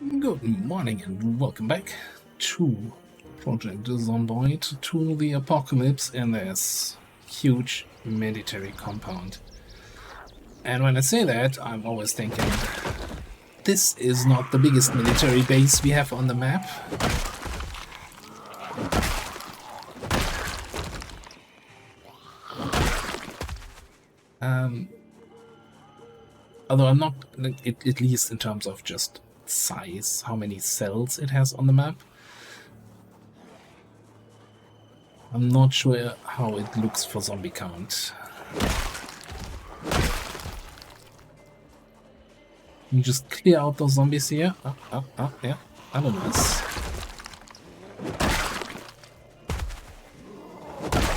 Good morning and welcome back to Project Zomboid, to the apocalypse in this huge military compound. And when I say that, I'm always thinking, this is not the biggest military base we have on the map. Although I'm not, at least in terms of just size, how many cells it has on the map. I'm not sure how it looks for zombie count. You just clear out those zombies here. Yeah, I know this.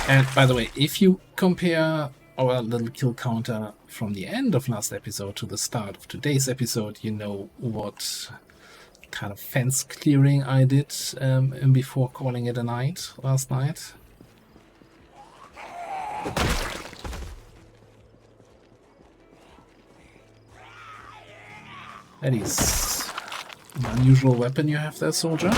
And by the way, if you compare our little kill counter from the end of last episode to the start of today's episode, you know what kind of fence clearing I did before calling it a night last night. That is an unusual weapon you have there, soldier.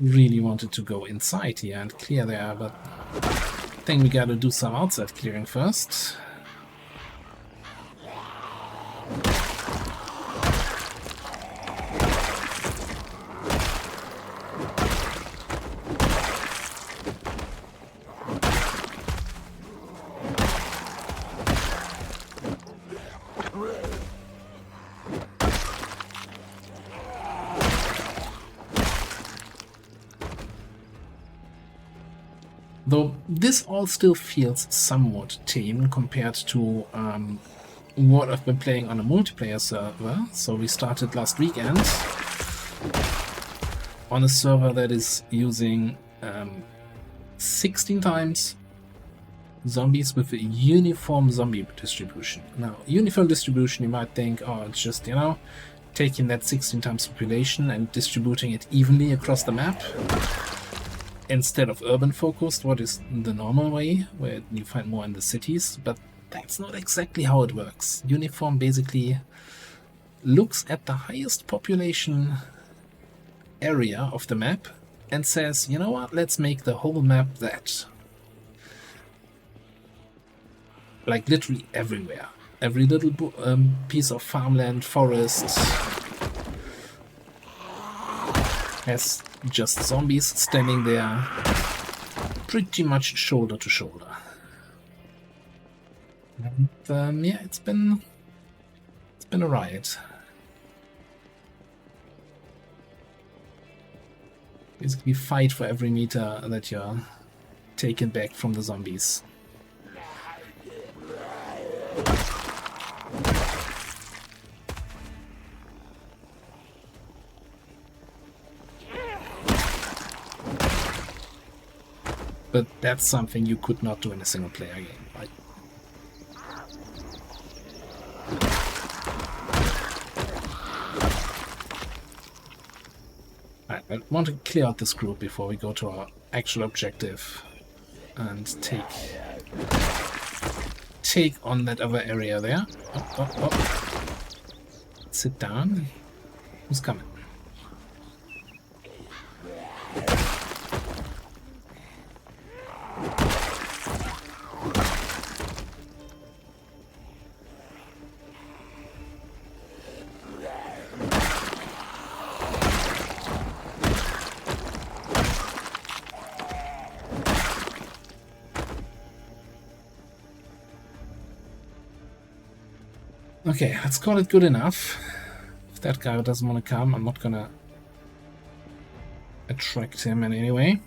Really wanted to go inside here and clear there, but I think we gotta do some outside clearing first. Though this all still feels somewhat tame compared to what I've been playing on a multiplayer server. So we started last weekend on a server that is using 16 times zombies with a uniform zombie distribution. Now, uniform distribution, you might think, oh, it's just, you know, taking that 16 times population and distributing it evenly across the map, instead of urban focused, what is the normal way, where you find more in the cities, but that's not exactly how it works. Uniform basically looks at the highest population area of the map and says, you know what, let's make the whole map that. Like literally everywhere. Every little piece of farmland, forest has just zombies standing there pretty much shoulder to shoulder. And yeah, it's been a riot. Basically fight for every meter that you're taken back from the zombies. But that's something you could not do in a single player game, right? Alright, I want to clear out this group before we go to our actual objective and take on that other area there. Oh. Sit down. Who's coming? Okay, let's call it good enough. If that guy doesn't want to come, I'm not gonna attract him in any way.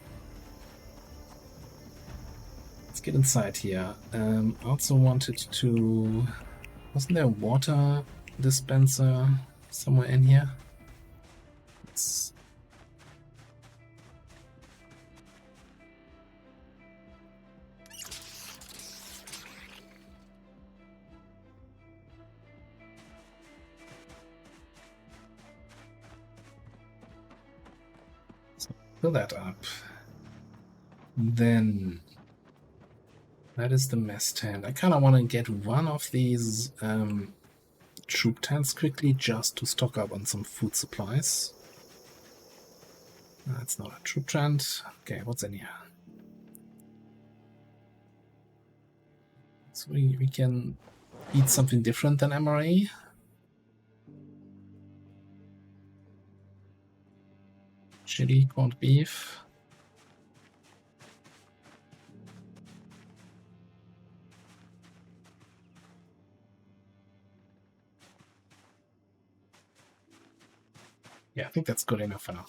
Let's get inside here. I also wanted to... Wasn't there a water dispenser somewhere in here? Let's... Fill that up. Then That is the mess tent. I kind of want to get one of these troop tents quickly just to stock up on some food supplies. That's not a troop tent. Okay, what's in here? So we can eat something different than MRA. Chili, corned beef. Yeah, I think that's good enough for now.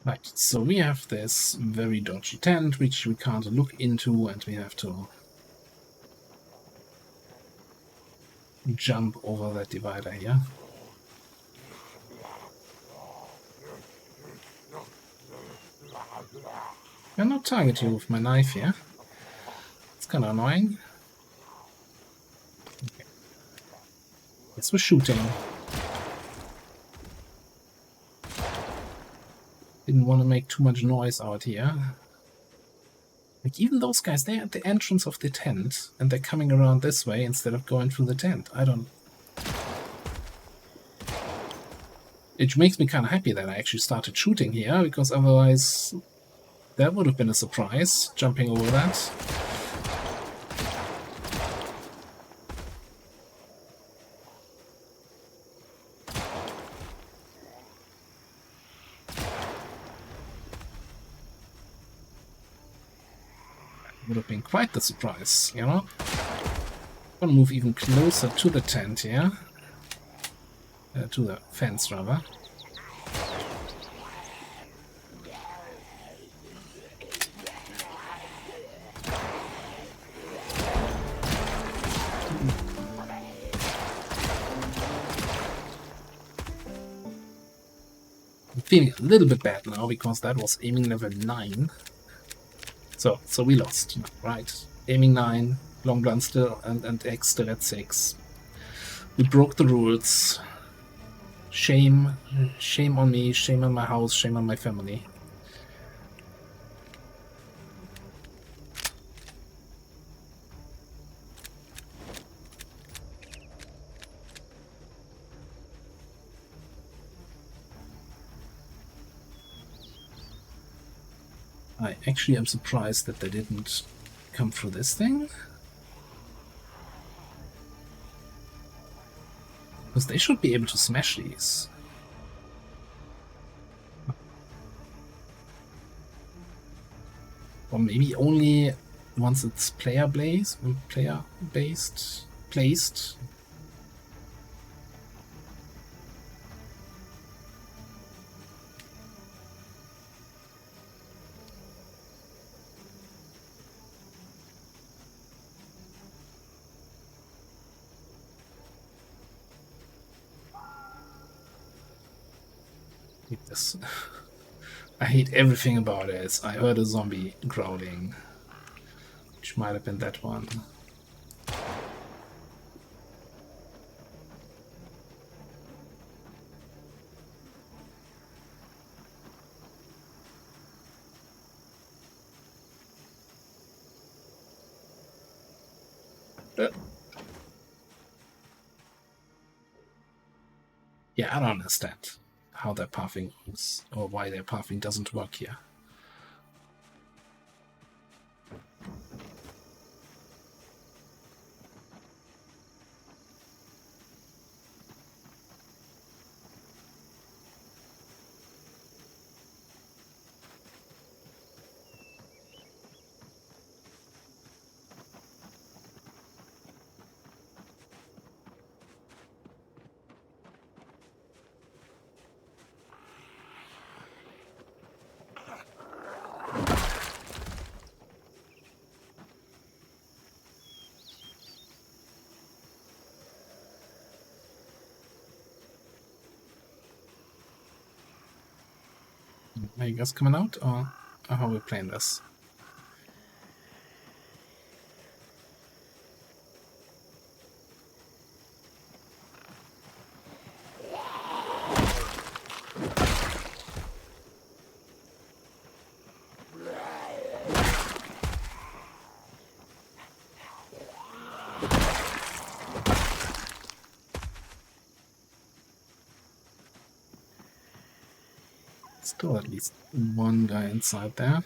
Right, so we have this very dodgy tent, which we can't look into, and we have to jump over that divider here. I'm not target you with my knife here. It's kind of annoying. Okay. Guess we're shooting. Didn't want to make too much noise out here. Like, even those guys, they're at the entrance of the tent, and they're coming around this way instead of going through the tent. I don't... It makes me kind of happy that I actually started shooting here, because otherwise that would have been a surprise, jumping over that. Would have been quite the surprise, you know? I'm gonna move even closer to the tent here. To the fence, rather. I'm feeling a little bit bad now, because that was aiming level 9. So we lost, right? Aiming 9, long blunt still, and X still at 6. We broke the rules. Shame. Shame on me, shame on my house, shame on my family. I actually am surprised that they didn't come through this thing. Because they should be able to smash these. Or maybe only once it's player-based, placed. I hate this. I hate everything about it. I heard a zombie growling, which might have been that one. Yeah, I don't understand how their pathing works, or why their pathing doesn't work here. Are you guys coming out, or how are we playing this? Still at least one guy inside there.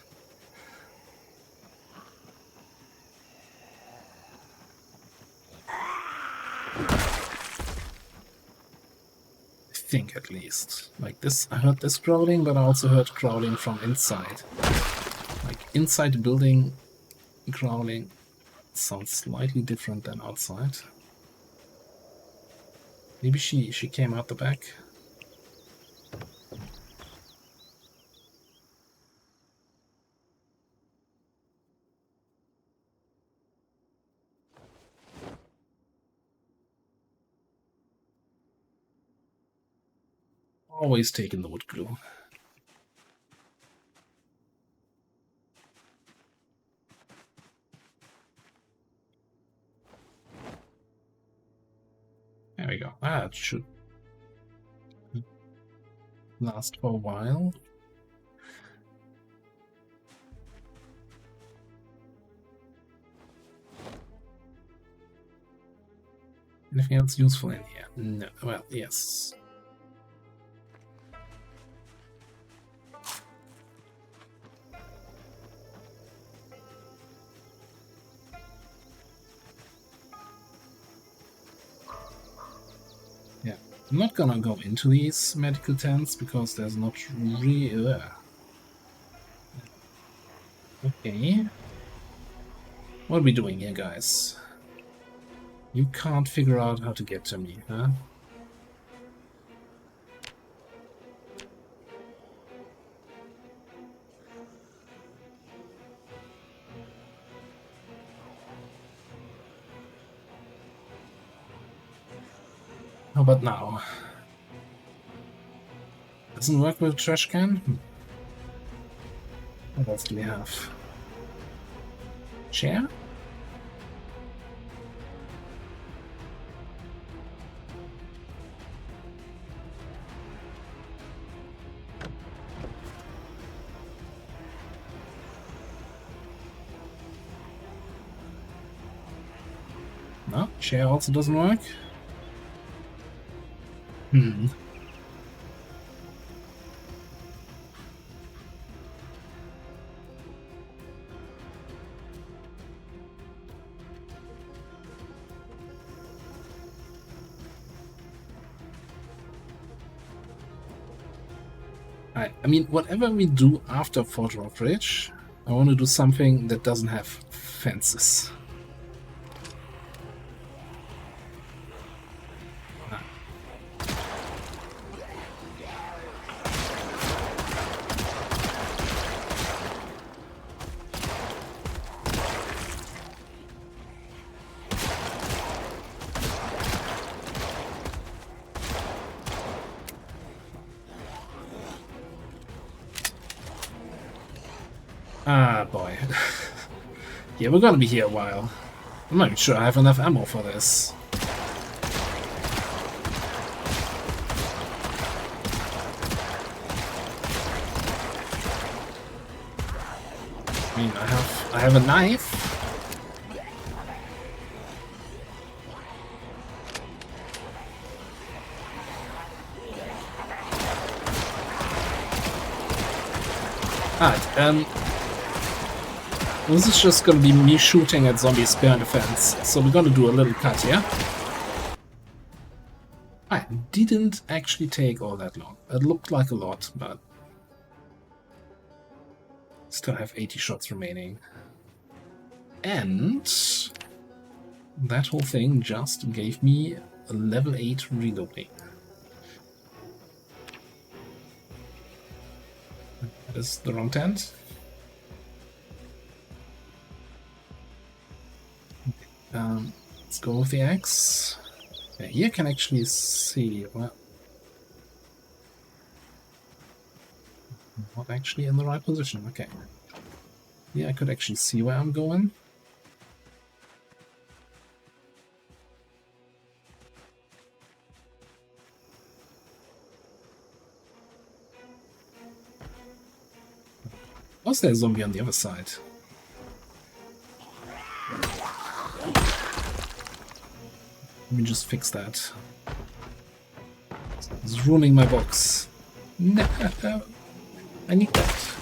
I think at least. Like this, I heard this growling, but I also heard growling from inside. Like inside the building, growling sounds slightly different than outside. Maybe she came out the back. Always taking the wood glue. There we go. Ah, it should last for a while. Anything else useful in here? No. Well, yes. Yeah. I'm not gonna go into these medical tents because there's not really... Okay. What are we doing here, guys? You can't figure out how to get to me, huh? How about now? Doesn't work with a trash can? What else do we have? Chair? No, chair also doesn't work. I mean, whatever we do after Fort Rock Ridge, I want to do something that doesn't have fences. Ah, boy. Yeah, we're gonna be here a while. I'm not even sure I have enough ammo for this. I mean, I have a knife. Alright, this is just gonna be me shooting at zombies behind the fence, so we're gonna do a little cut here. I didn't actually take all that long. It looked like a lot, but still have 80 shots remaining. And that whole thing just gave me a level 8 reloading. That is the wrong tent. Let's go with the axe. Yeah, here I can actually see, well, not actually in the right position, okay. Yeah, I could actually see where I'm going. Was there a zombie on the other side? Let me just fix that. It's ruining my box. No. I need that.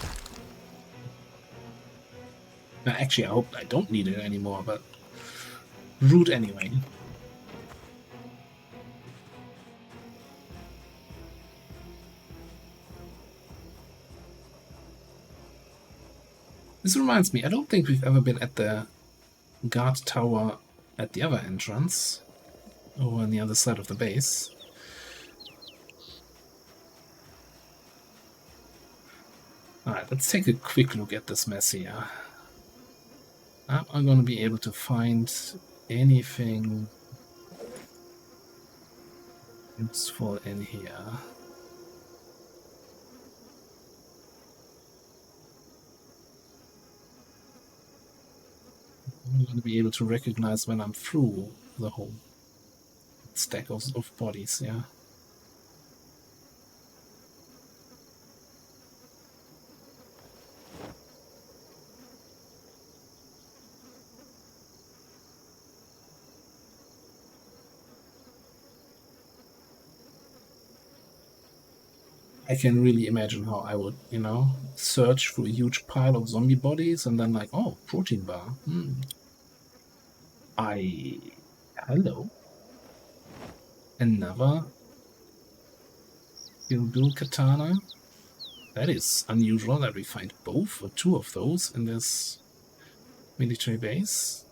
Actually, I hope I don't need it anymore, but root anyway. This reminds me, I don't think we've ever been at the guard tower at the other entrance, over on the other side of the base. Alright, let's take a quick look at this mess here. Am I going to be able to find anything useful in here? I'm going to be able to recognize when I'm through the whole stack of bodies, yeah. I can really imagine how I would, you know, search for a huge pile of zombie bodies and then like, oh, protein bar. Hello. Another Bilbil katana. That is unusual that we find both or two of those in this military base.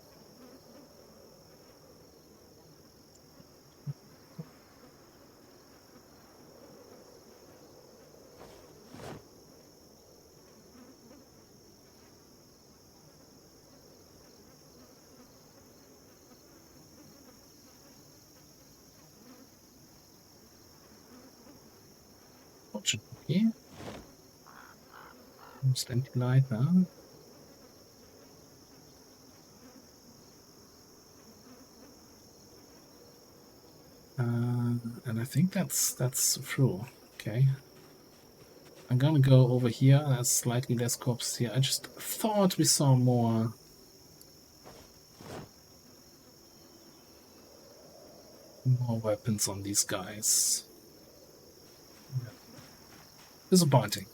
Okay. Almost empty light now. And I think that's through. Okay. I'm gonna go over here. There's slightly less corpses here. I just thought we saw more. More weapons on these guys. Disappointing.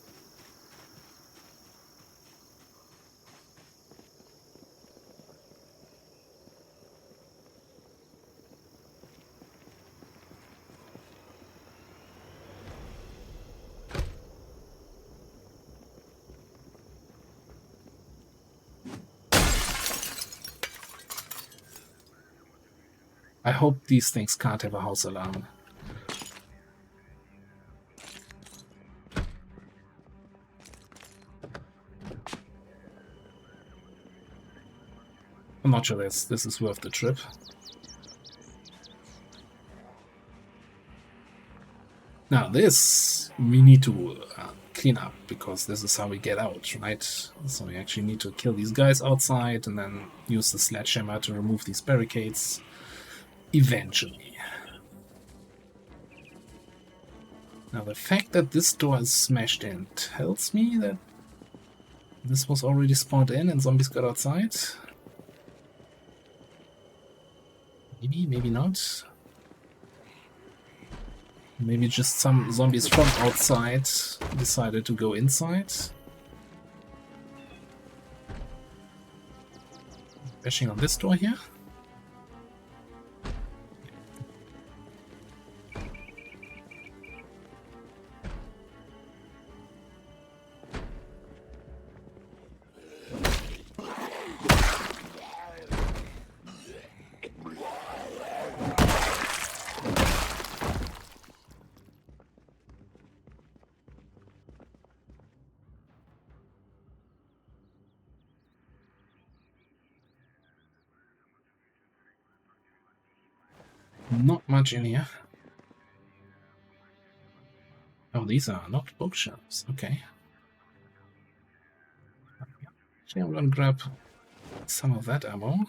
I hope these things can't have a house alarm. I'm not sure this is worth the trip. Now this we need to clean up, because this is how we get out, right? So we actually need to kill these guys outside and then use the sledgehammer to remove these barricades eventually. Now the fact that this door is smashed in tells me that this was already spawned in and zombies got outside. Maybe, maybe not. Maybe just some zombies from outside decided to go inside. Bashing on this door here. Not much in here. Oh, these are not bookshelves. Okay. Actually, I'm gonna grab some of that ammo.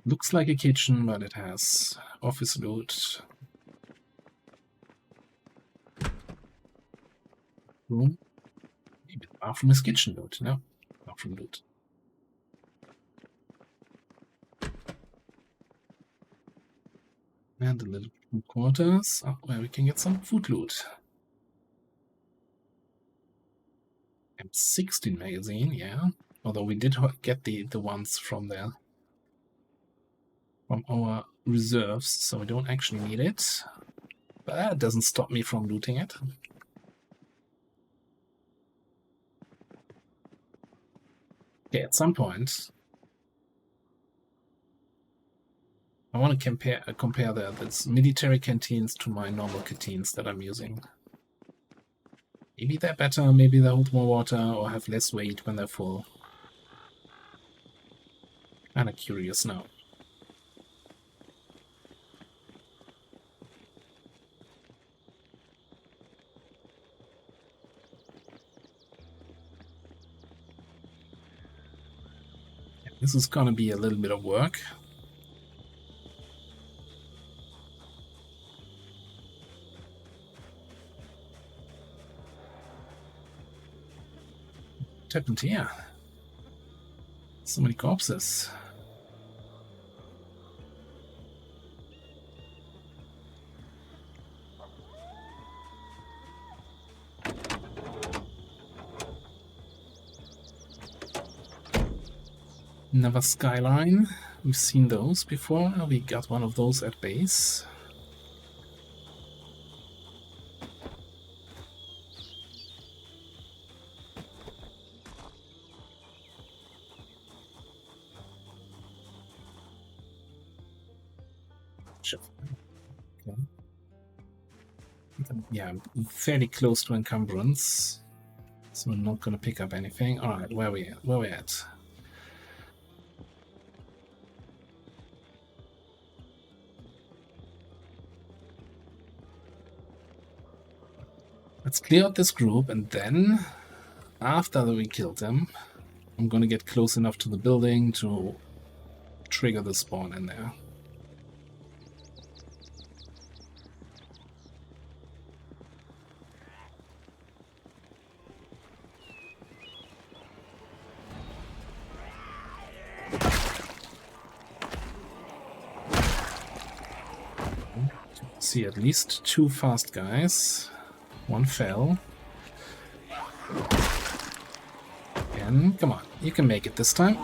Looks like a kitchen, but it has office loot. bathroom. Maybe the bathroom is kitchen loot. No, bathroom loot. And the little quarters where we can get some food loot. M16 magazine, yeah. Although we did get the ones from there. From our reserves, so we don't actually need it. But that doesn't stop me from looting it. Okay, at some point, I want to compare the military canteens to my normal canteens that I'm using. Maybe they're better, maybe they hold more water or have less weight when they're full. Kinda curious now. This is gonna be a little bit of work. What happened here? So many corpses. Another skyline. We've seen those before. We got one of those at base. Okay. Yeah, I'm fairly close to encumbrance, so I'm not gonna pick up anything. All right, where we at? Let's clear out this group, and then, after we kill them, I'm gonna get close enough to the building to trigger the spawn in there. See at least 2 fast guys. 1 fell. And come on, you can make it this time.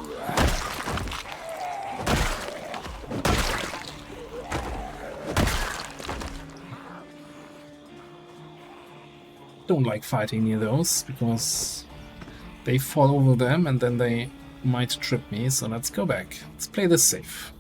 Don't like fighting near those because they fall over them and then they might trip me, so let's go back. Let's play this safe.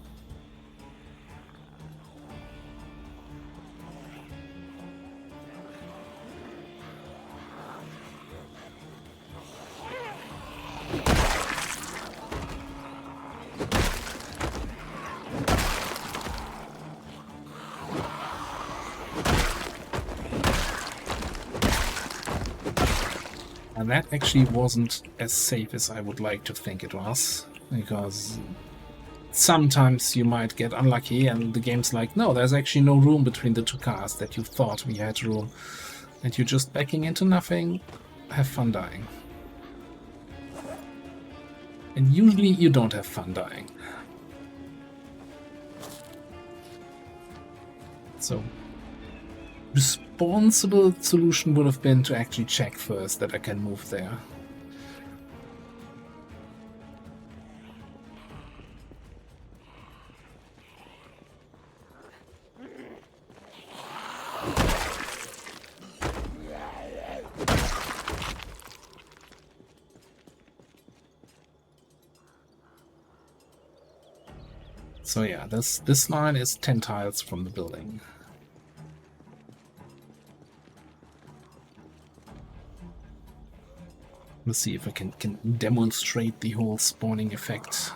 And that actually wasn't as safe as I would like to think it was, because sometimes you might get unlucky and the game's like, no, there's actually no room between the 2 cars that you thought we had room, and you're just backing into nothing. Have fun dying. And usually you don't have fun dying. So, responsible solution would have been to actually check first that I can move there. So yeah, this line is 10 tiles from the building. Let's see if I can demonstrate the whole spawning effect.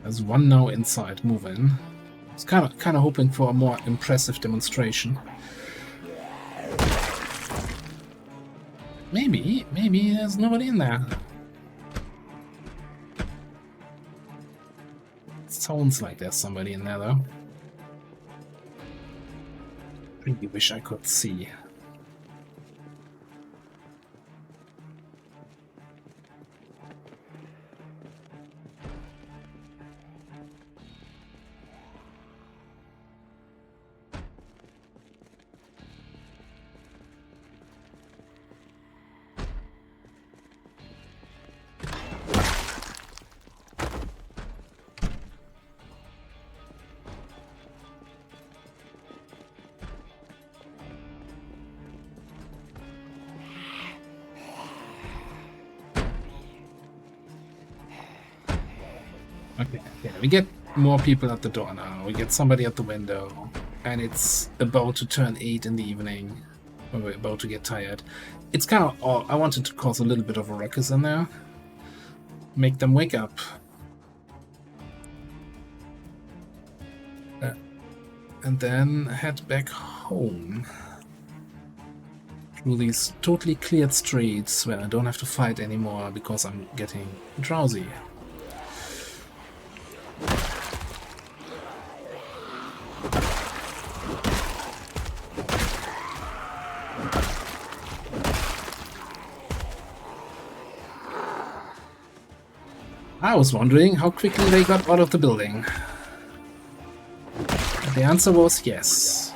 There's one now inside. Move in. I was kind of hoping for a more impressive demonstration. Maybe there's nobody in there. Sounds like there's somebody in there, though. Really wish I could see. Okay, yeah, we get more people at the door now. We get somebody at the window, and it's about to turn 8 in the evening. We're about to get tired. It's kind of... Oh, I wanted to cause a little bit of a ruckus in there. Make them wake up. And then head back home. Through these totally cleared streets where I don't have to fight anymore because I'm getting drowsy. I was wondering how quickly they got out of the building. The answer was yes.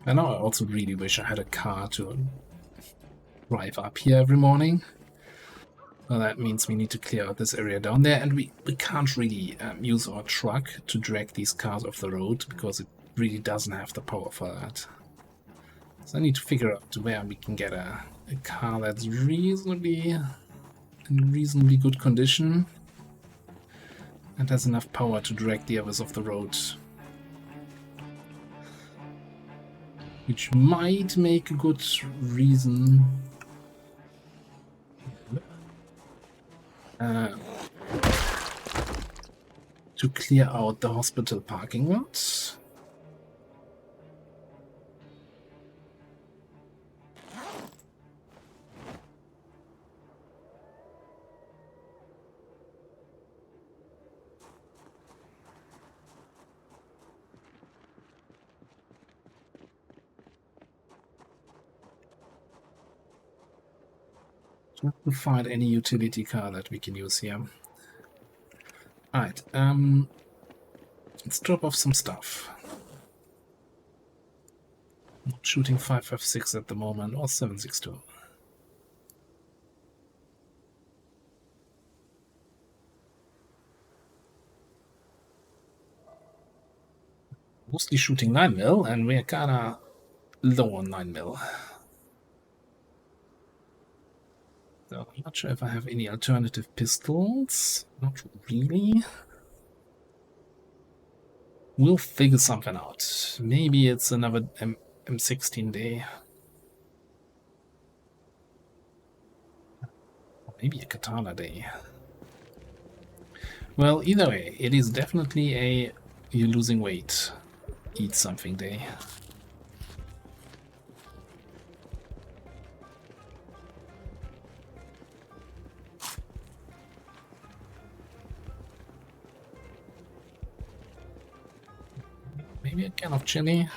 And now I also really wish I had a car to drive up here every morning. Well, that means we need to clear out this area down there, and we can't really use our truck to drag these cars off the road because it really doesn't have the power for that. So I need to figure out where we can get a car that's reasonably in reasonably good condition and has enough power to drag the others off the road. Which might make a good reason to clear out the hospital parking lot. Just to find any utility car that we can use here. Alright, let's drop off some stuff. Not shooting 556 at the moment, or 762. Mostly shooting 9mm, and we're kinda low on 9mm. So I'm not sure if I have any alternative pistols. Not really. We'll figure something out. Maybe it's another M16 day. Or maybe a katana day. Well, either way, it is definitely a you're losing weight, eat something day. Maybe a can of chili.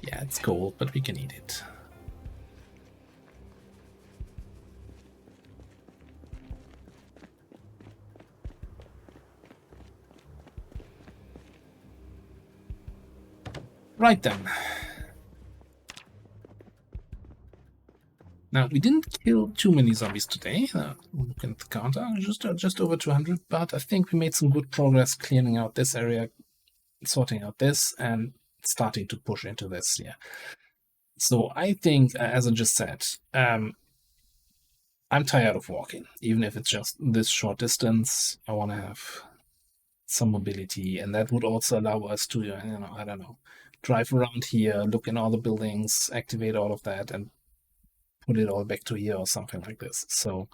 Yeah, it's cold, but we can eat it. Right then. Now, we didn't kill too many zombies today. Look at the counter, just over 200, but I think we made some good progress clearing out this area, sorting out this, and starting to push into this here. So I think, as I just said, I'm tired of walking, even if it's just this short distance. I want to have some mobility, and that would also allow us to, I don't know, drive around here, look in all the buildings, activate all of that, and put it all back to here or something like this. So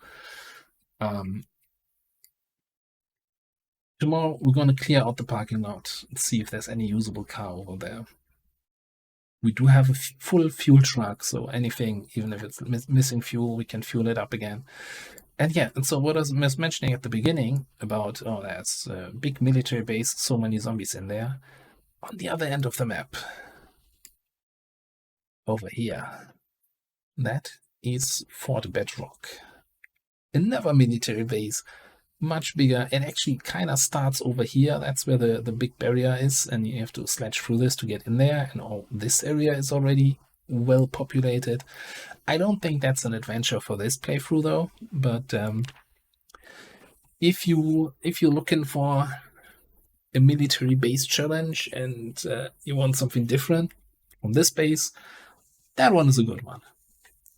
tomorrow we're going to clear out the parking lot and see if there's any usable car over there. We do have a full fuel truck, so anything, even if it's missing fuel, we can fuel it up again. And yeah, and so what I was mentioning at the beginning about, oh, there's a big military base, so many zombies in there. On the other end of the map, over here, that is Fort Bedrock. Another military base, much bigger, and actually kind of starts over here. That's where the big barrier is, and you have to sledge through this to get in there. And all this area is already well populated. I don't think that's an adventure for this playthrough though, but if you're looking for a military base challenge and you want something different from this base, that one is a good one.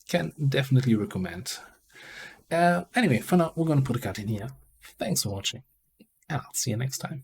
Can definitely recommend. Anyway, for now, we're going to put a cut in here. Thanks for watching, and I'll see you next time.